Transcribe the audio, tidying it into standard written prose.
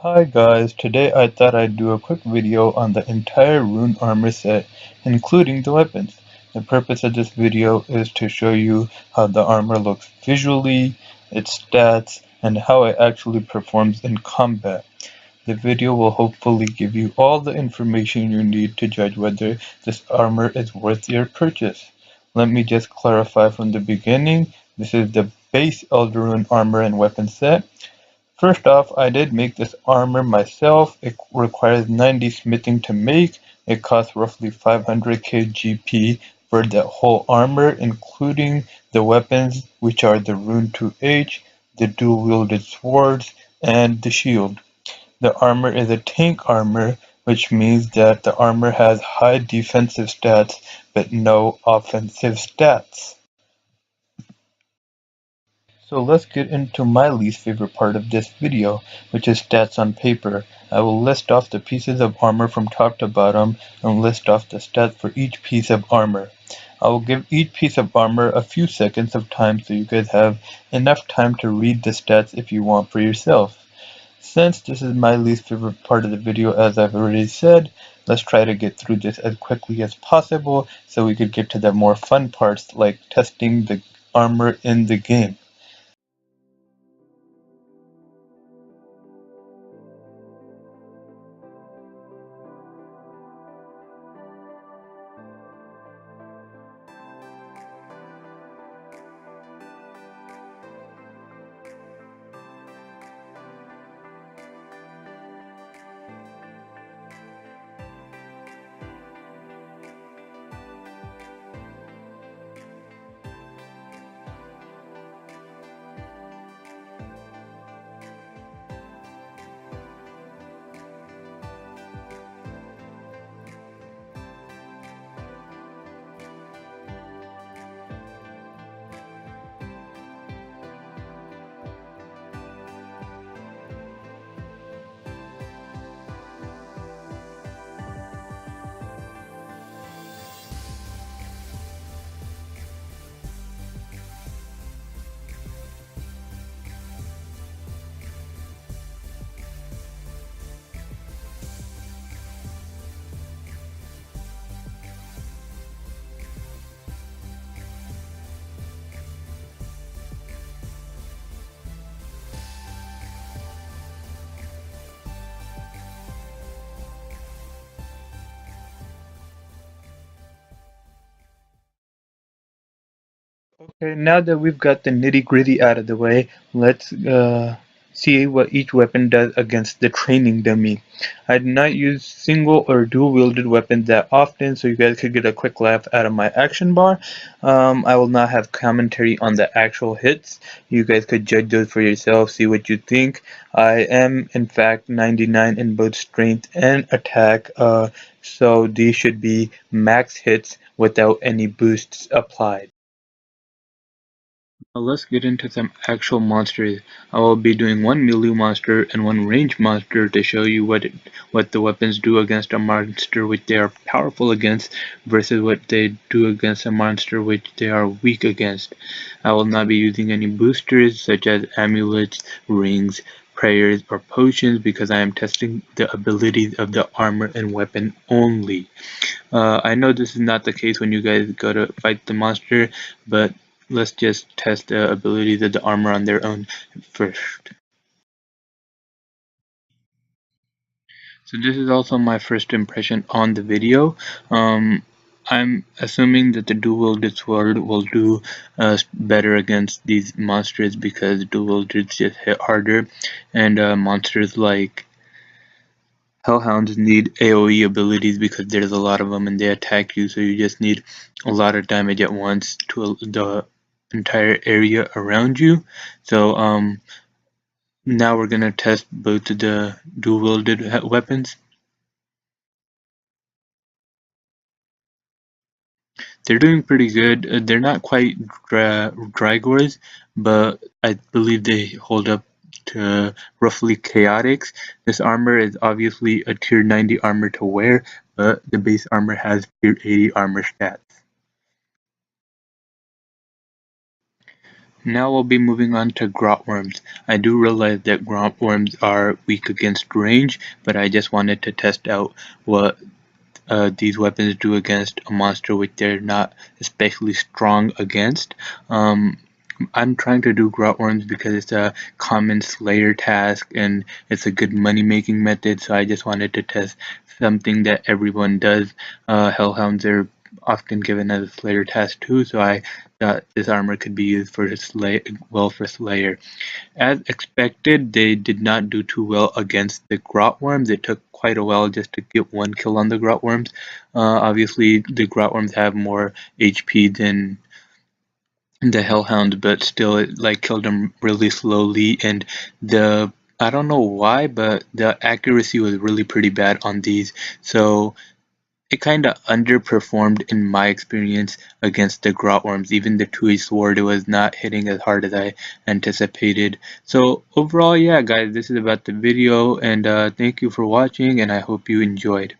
Hi guys, today I thought I'd do a quick video on the entire Rune armor set, including the weapons. The purpose of this video is to show you how the armor looks visually, its stats, and how it actually performs in combat. The video will hopefully give you all the information you need to judge whether this armor is worth your purchase. Let me just clarify from the beginning, this is the base Eldrarune armor and weapon set. First off, I did make this armor myself. It requires 90 smithing to make. It costs roughly 500k GP for the whole armor, including the weapons, which are the Rune 2H, the dual wielded swords, and the shield. The armor is a tank armor, which means that the armor has high defensive stats but no offensive stats. So let's get into my least favorite part of this video, which is stats on paper. I will list off the pieces of armor from top to bottom and list off the stats for each piece of armor. I will give each piece of armor a few seconds of time so you guys have enough time to read the stats if you want for yourself. Since this is my least favorite part of the video, as I've already said, let's try to get through this as quickly as possible so we could get to the more fun parts like testing the armor in the game. Okay, now that we've got the nitty-gritty out of the way, let's see what each weapon does against the training dummy. I do not use single or dual-wielded weapons that often, so you guys could get a quick laugh out of my action bar. I will not have commentary on the actual hits. You guys could judge those for yourself, see what you think. I am, in fact, 99 in both strength and attack, so these should be max hits without any boosts applied. Now let's get into some actual monsters. I will be doing one melee monster and one range monster to show you what the weapons do against a monster which they are powerful against versus what they do against a monster which they are weak against. I will not be using any boosters such as amulets, rings, prayers, or potions because I am testing the abilities of the armor and weapon only. I know this is not the case when you guys go to fight the monster, but let's just test the abilities of the armor on their own first. So this is also my first impression on the video. I'm assuming that the dual-wielded sword will do better against these monsters because dual-wielded just hit harder, and monsters like Hellhounds need AoE abilities because there's a lot of them and they attack you, so you just need a lot of damage at once to the entire area around you. So now we're gonna test both of the dual-wielded weapons. They're doing pretty good. They're not quite Drygores, but I believe they hold up to roughly Chaotix. This armor is obviously a tier 90 armor to wear, but the base armor has tier 80 armor stats. Now we'll be moving on to grotworms. I do realize that grotworms are weak against range, but I just wanted to test out what these weapons do against a monster which they're not especially strong against. I'm trying to do grotworms because it's a common slayer task and it's a good money making method, so I just wanted to test something that everyone does. Hellhounds are often given as a slayer task too, so I thought this armor could be used for slayer. As expected, they did not do too well against the grotworms. It took quite a while just to get one kill on the grotworms. Obviously, the grotworms have more HP than the hellhounds, but still, it like killed them really slowly. And the I don't know why, but the accuracy was really pretty bad on these. So it kinda underperformed in my experience against the grotworms. Even the two-edged sword, it was not hitting as hard as I anticipated. So overall, yeah guys, this is about the video, and thank you for watching, and I hope you enjoyed.